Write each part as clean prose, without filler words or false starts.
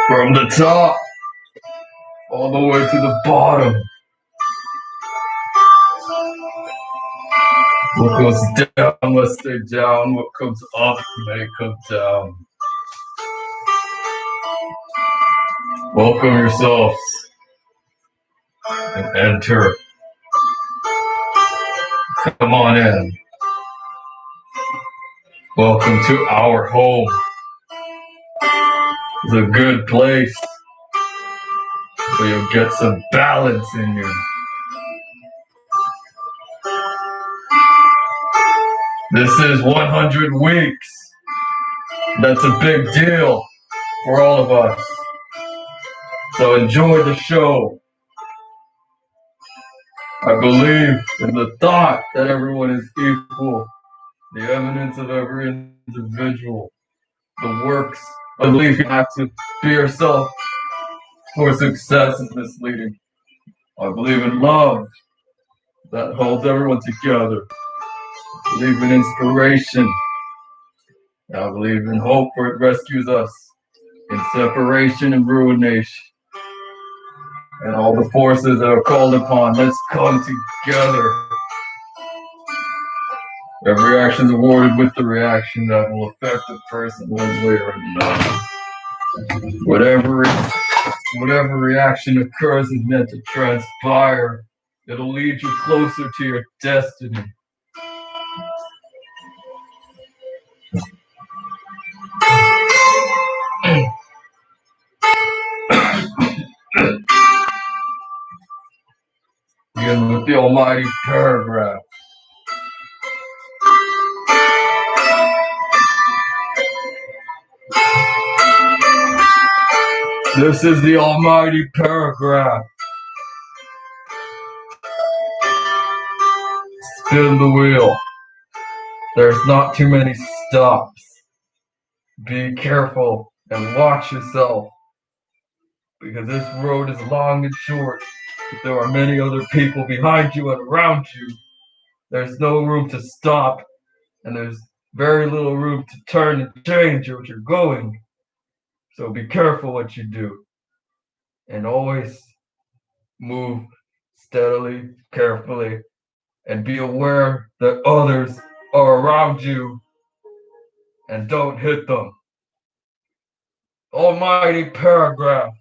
From the top all the way to the bottom. What goes down must stay down. What comes up may come down. Welcome yourselves and enter. Come on in. Welcome to our home. It's a good place where you'll get some balance in you. This is 100 weeks. That's a big deal for all of us. So enjoy the show. I believe in the thought that everyone is equal, the eminence of every individual, the works. I believe you have to be yourself for success is misleading. I believe in love that holds everyone together. I believe in inspiration I believe in hope, for it rescues us in separation and ruination. And all the forces that are called upon, let's come together. Every action is awarded with the reaction that will affect the person one way or another. Whatever reaction occurs is meant to transpire. It'll lead you closer to your destiny. Begin with the almighty paragraph. This is the almighty paragraph. Spin the wheel. There's not too many stops. Be careful and watch yourself, because this road is long and short. But there are many other people behind you and around you. There's no room to stop, and there's very little room to turn and change what you're going. So be careful what you do, and always move steadily, carefully, and be aware that others are around you, and don't hit them. Almighty paragraph.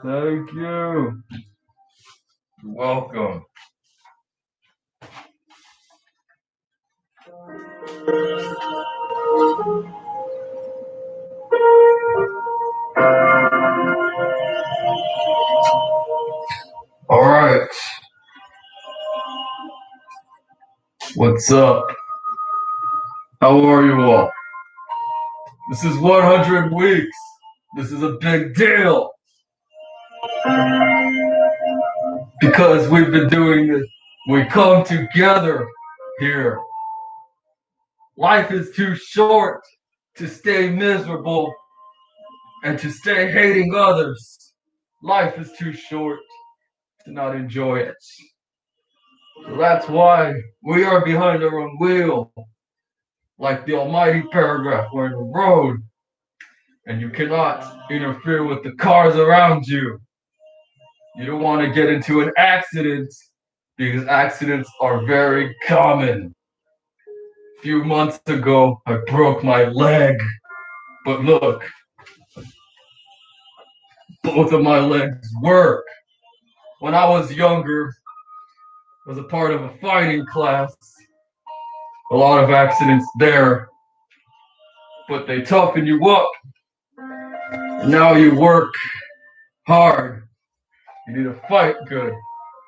Thank you. You're welcome. All right. What's up? How are you all? This is 100 weeks. This is a big deal. Because we've been doing this. We come together here. Life is too short to stay miserable and to stay hating others. Life is too short to not enjoy it. So that's why we are behind our own wheel. Like the almighty paragraph, we're in the road, and you cannot interfere with the cars around you. You don't want to get into an accident, because accidents are very common. A few months ago, I broke my leg. But look, both of my legs work. When I was younger, I was a part of a fighting class. A lot of accidents there, but they toughen you up. Now you work hard. You need to fight good.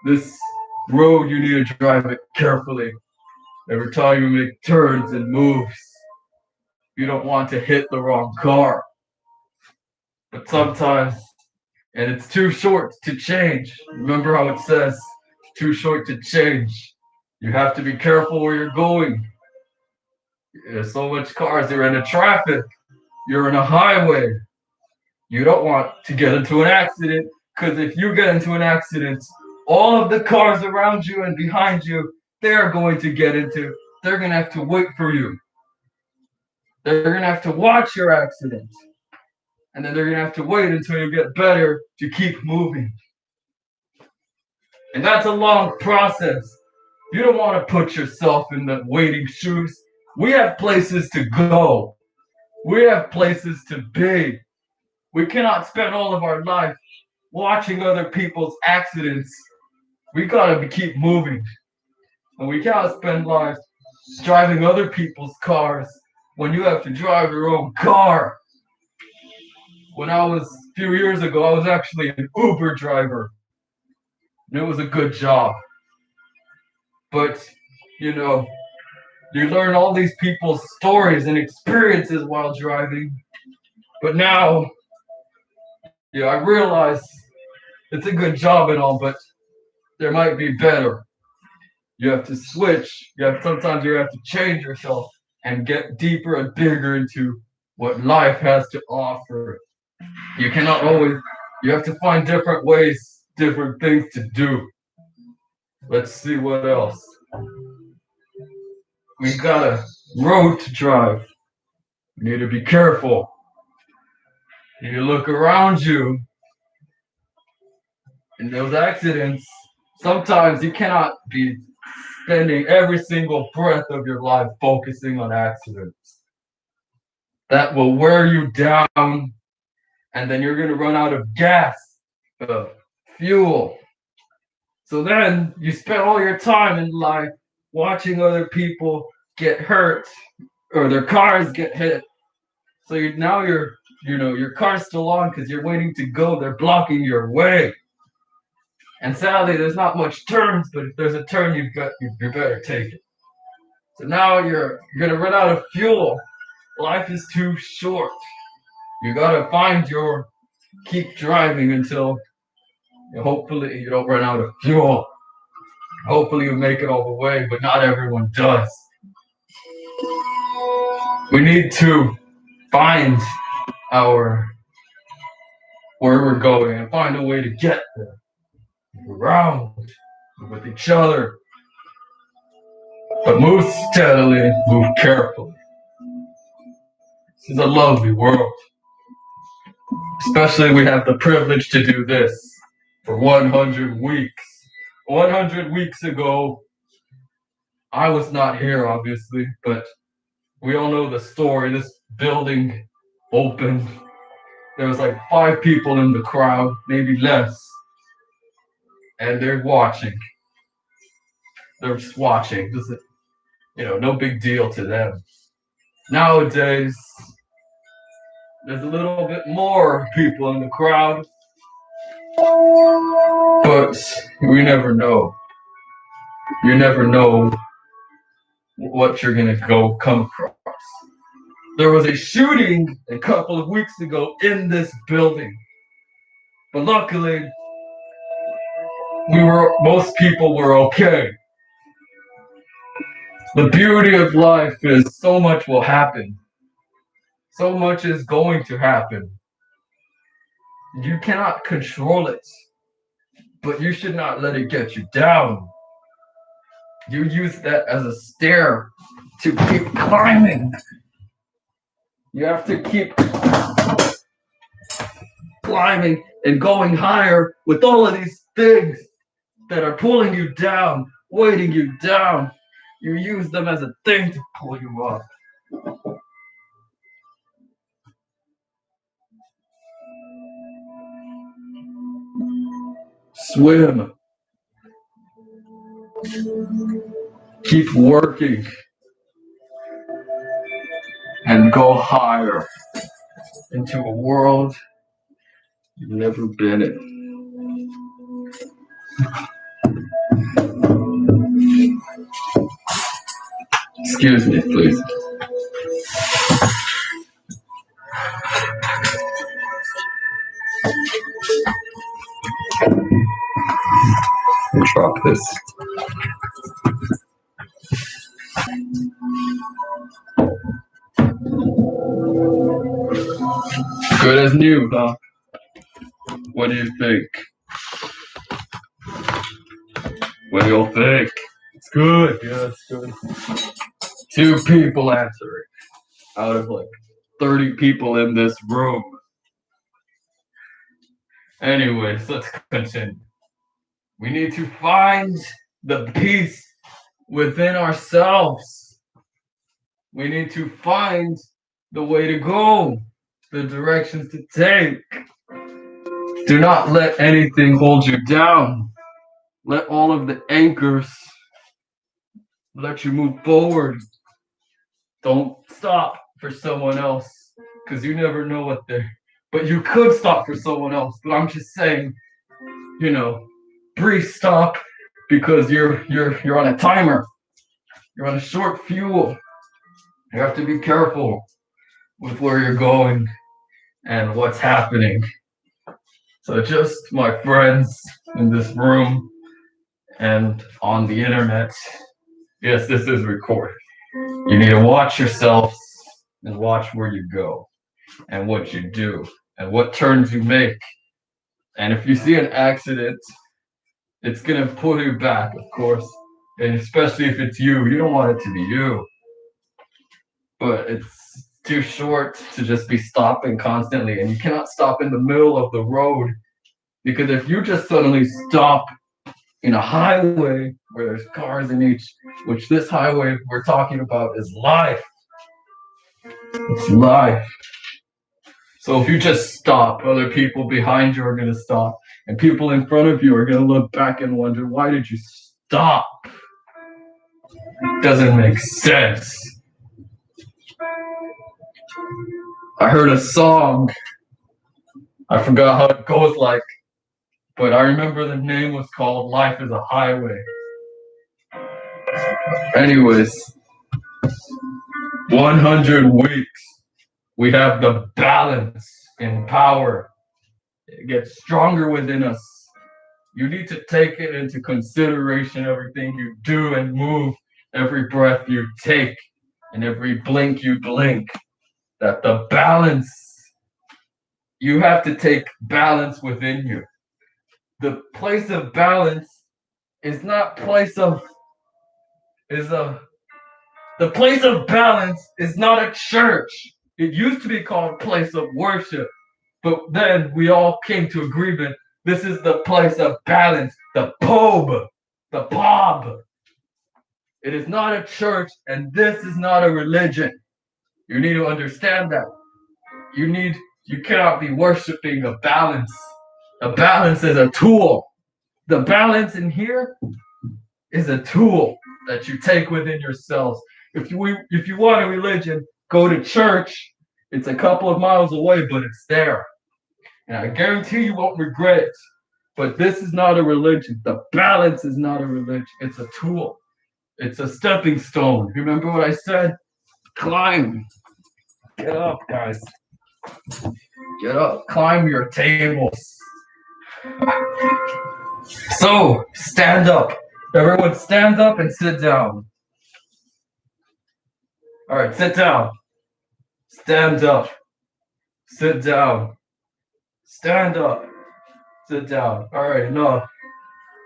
This road, you need to drive it carefully. Every time you make turns and moves, you don't want to hit the wrong car. But sometimes, and it's too short to change. Remember how it says, too short to change. You have to be careful where you're going. There's so much cars. You're in a traffic. You're in a highway. You don't want to get into an accident, because if you get into an accident, all of the cars around you and behind you, they're going to get into. They're going to have to wait for you. They're going to have to watch your accident. And then they're going to have to wait until you get better to keep moving. And that's a long process. You don't want to put yourself in the waiting shoes. We have places to go. We have places to be. We cannot spend all of our life watching other people's accidents. We gotta keep moving. And we cannot spend life driving other people's cars when you have to drive your own car. When I was, a few years ago, I was actually an Uber driver. And it was a good job. But, you know, you learn all these people's stories and experiences while driving. But now, yeah, I realize it's a good job and all, but there might be better. You have to switch. Sometimes you have to change yourself and get deeper and bigger into what life has to offer. You cannot always. You have to find different ways, different things to do. Let's see what else. We got a road to drive. You need to be careful. You look around you in those accidents. Sometimes you cannot be spending every single breath of your life focusing on accidents. That will wear you down, and then you're going to run out of gas, of fuel. So then you spend all your time in life watching other people get hurt or their cars get hit. So your car's still on because you're waiting to go. They're blocking your way. And sadly, there's not much turns, but if there's a turn, you better take it. So now you're gonna run out of fuel. Life is too short. You gotta find your keep driving until hopefully you don't run out of fuel. Hopefully you make it all the way, but not everyone does. We need to find our where we're going and find a way to get there. Move around with each other, but move steadily, move carefully. This is a lovely world. Especially we have the privilege to do this for 100 weeks. 100 weeks ago, I was not here, obviously, but we all know the story. This building opened. There was like 5 people in the crowd, maybe less, and they're watching. They're just watching. Just, no big deal to them. Nowadays, there's a little bit more people in the crowd, but we never know. You never know what you're gonna go come across. There was a shooting a couple of weeks ago in this building, but luckily, most people were okay. The beauty of life is so much will happen. So much is going to happen. You cannot control it, but you should not let it get you down. You use that as a stair to keep climbing. You have to keep climbing and going higher with all of these things that are pulling you down, weighting you down. You use them as a thing to pull you up. Swim. Keep working and go higher into a world you've never been in. Excuse me, please. Drop this. Good as new, huh? What do you think? What do you think? It's good. Yeah, it's good. 2 people answering out of like 30 people in this room. Anyways, let's continue. We need to find the peace within ourselves. We need to find the way to go, the directions to take. Do not let anything hold you down. Let all of the anchors let you move forward. Don't stop for someone else because you never know what they're. But you could stop for someone else. But I'm just saying, brief stop because you're on a timer. You're on a short fuel. You have to be careful with where you're going and what's happening. So just my friends in this room and on the internet. Yes, this is recorded. You need to watch yourselves and watch where you go and what you do and what turns you make. And if you see an accident, it's gonna pull you back, of course. And especially if it's you, you don't want it to be you. But too short to just be stopping constantly, and you cannot stop in the middle of the road, because if you just suddenly stop in a highway where there's cars in each, which this highway we're talking about is life. It's life. So if you just stop, other people behind you are going to stop, and people in front of you are going to look back and wonder, why did you stop? It doesn't make sense. I heard a song. I forgot how it goes like, but I remember the name was called Life is a Highway. Anyways, 100 weeks. We have the balance in power. It gets stronger within us. You need to take it into consideration, everything you do and move, every breath you take, and every blink you blink. That the balance, you have to take balance within you. The place of balance is not place of, the place of balance is not a church. It used to be called place of worship, but then we all came to agreement. This is the place of balance, the pub, the pub. It is not a church, and this is not a religion. You need to understand that. You cannot be worshiping a balance. A balance is a tool. The balance in here is a tool that you take within yourselves. If you want a religion, go to church. It's a couple of miles away, but it's there. And I guarantee you won't regret it. But this is not a religion. The balance is not a religion. It's a tool. It's a stepping stone. Remember what I said? Climb. Get up, guys. Get up. Climb your tables. So, stand up. Everyone stand up and sit down. All right, sit down. Stand up. Sit down. Stand up. Sit down. All right, enough.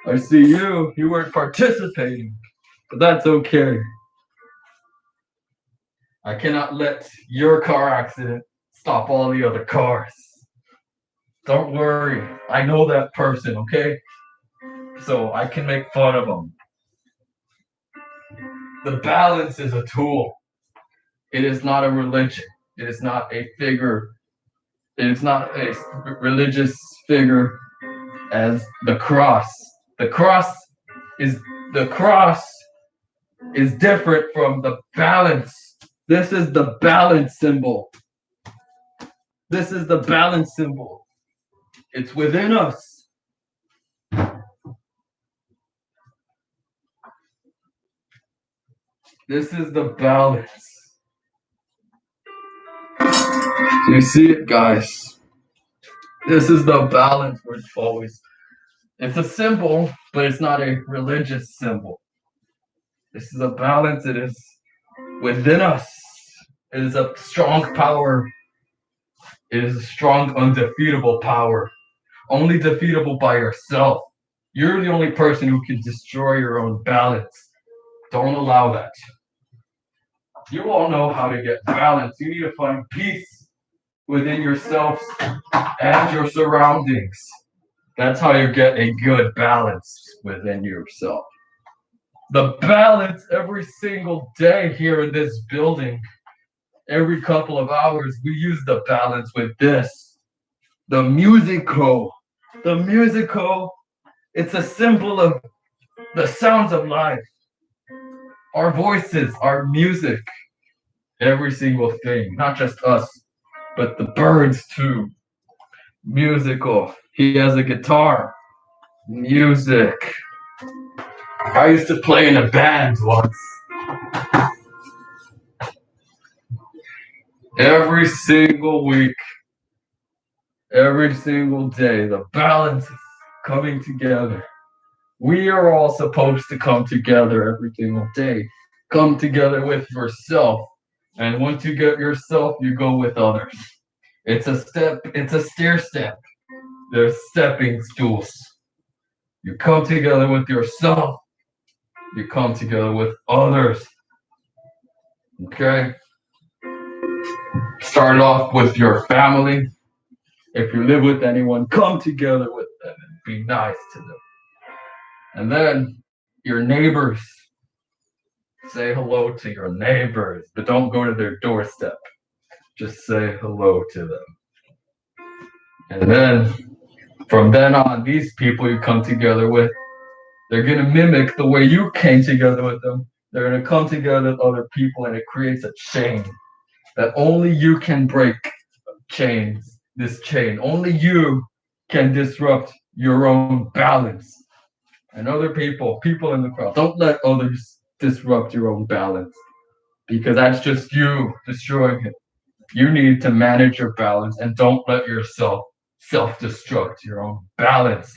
I see you. You weren't participating, but that's okay. I cannot let your car accident stop all the other cars. Don't worry. I know that person, okay? So I can make fun of them. The balance is a tool. It is not a religion. It is not a figure. It is not a religious figure as the cross. The cross is different from the balance. This is the balance symbol. This is the balance symbol. It's within us. This is the balance. Do you see it, guys? This is the balance we're always. It's a symbol, but it's not a religious symbol. This is a balance. It is within us. It is a strong power. It is a strong, undefeatable power. Only defeatable by yourself. You're the only person who can destroy your own balance. Don't allow that. You all know how to get balance. You need to find peace within yourselves and your surroundings. That's how you get a good balance within yourself. The balance every single day here in this building, every couple of hours, we use the balance with this. The musical. The musical, it's a symbol of the sounds of life. Our voices, our music, every single thing, not just us, but the birds too. Musical. He has a guitar. Music. I used to play in a band once. Every single week, every single day, the balance is coming together. We are all supposed to come together every single day. Come together with yourself. And once you get yourself, you go with others. It's a step, it's a stair step. There's stepping stools. You come together with yourself. You come together with others. Okay? Start off with your family. If you live with anyone, come together with them and be nice to them. And then your neighbors. Say hello to your neighbors, but don't go to their doorstep. Just say hello to them. And then from then on, these people you come together with, they're going to mimic the way you came together with them. They're going to come together with other people, and it creates a chain that only you can break. This chain. Only you can disrupt your own balance. And other people in the crowd, don't let others disrupt your own balance because that's just you destroying it. You need to manage your balance and don't let yourself self-destruct your own balance.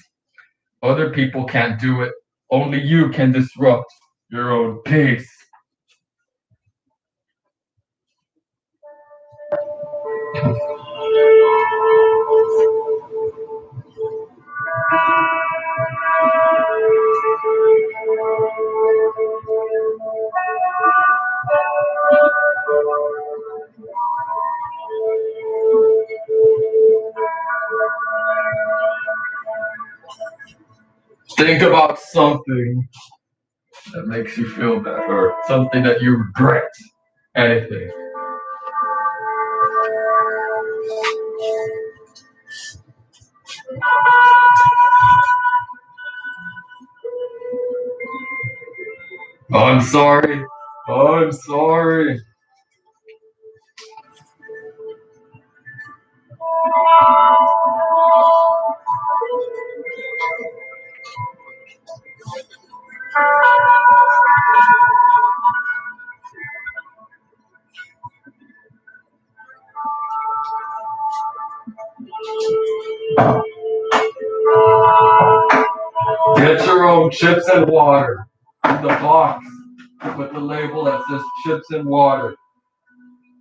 Other people can't do it. Only you can disrupt your own peace. Think about something that makes you feel better, something that you regret, anything. I'm sorry. I'm sorry. Get your own chips and water in the box with the label that says chips and water.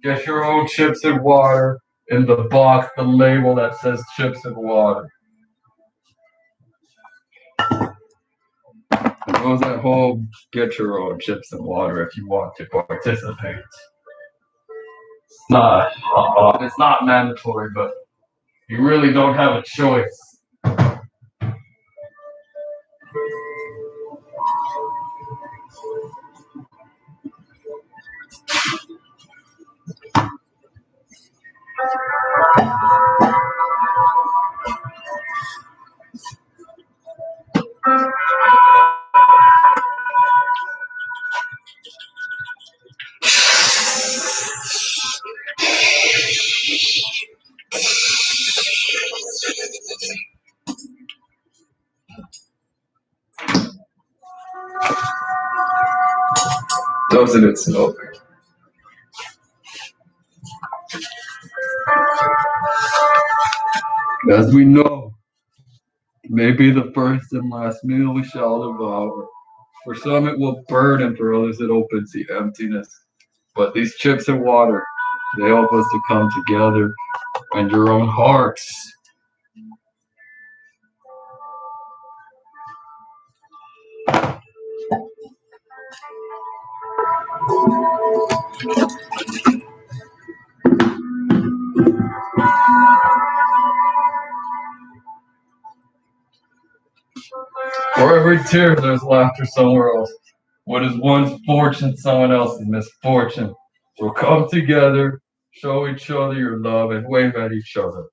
Get your own chips and water in the box, the label that says chips and water. And those at home, get your own chips and water if you want to participate. It's not mandatory, but you really don't have a choice. Doesn't it smoke? As we know, may be the first and last meal we shall devour. For some it will burn, and for others it opens the emptiness. But these chips and water, they help us to come together and your own hearts. For every tear, there's laughter somewhere else. What is one's fortune, someone else's misfortune. So come together, show each other your love, and wave at each other.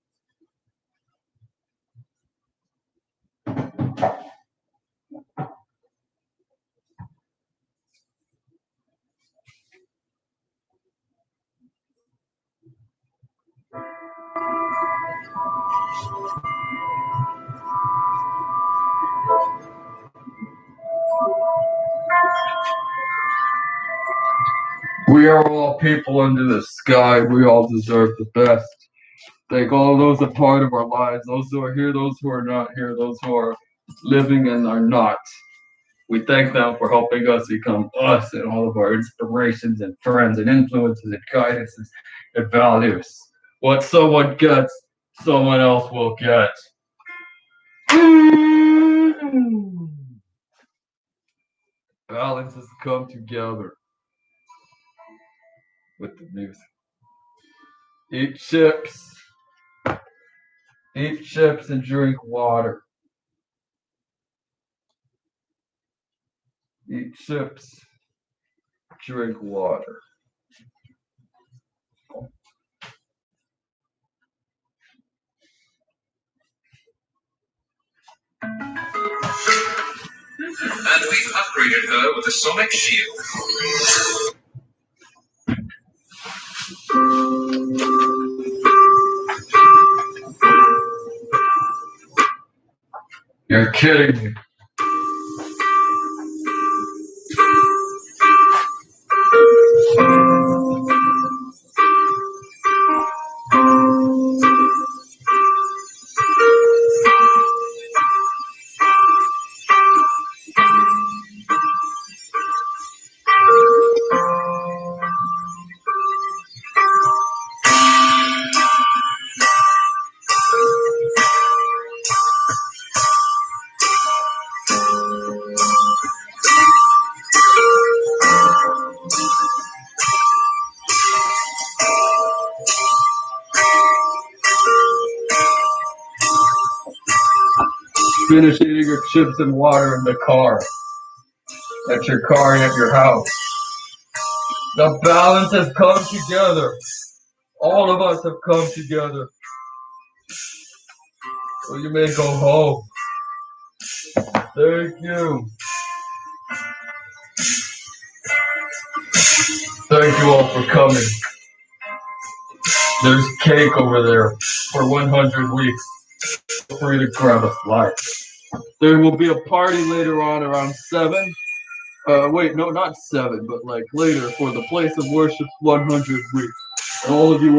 We are all people under the sky. We all deserve the best. Thank all those a part of our lives, those who are here, those who are not here, those who are living and are not. We thank them for helping us become us and all of our inspirations and friends and influences and guidances and values. What someone gets, someone else will get. Balance has come together with the music. Eat chips. Eat chips and drink water. Eat chips. Drink water. And we've upgraded her with a sonic shield. You're kidding me. Finish eating your chips and water in the car. At your car and at your house. The balance has come together. All of us have come together. So you may go home. Thank you. Thank you all for coming. There's cake over there for 100 weeks. Feel free to grab a slice. There will be a party later on around 7. Wait, no, not 7, but like later for the place of worship 100 weeks. And all of you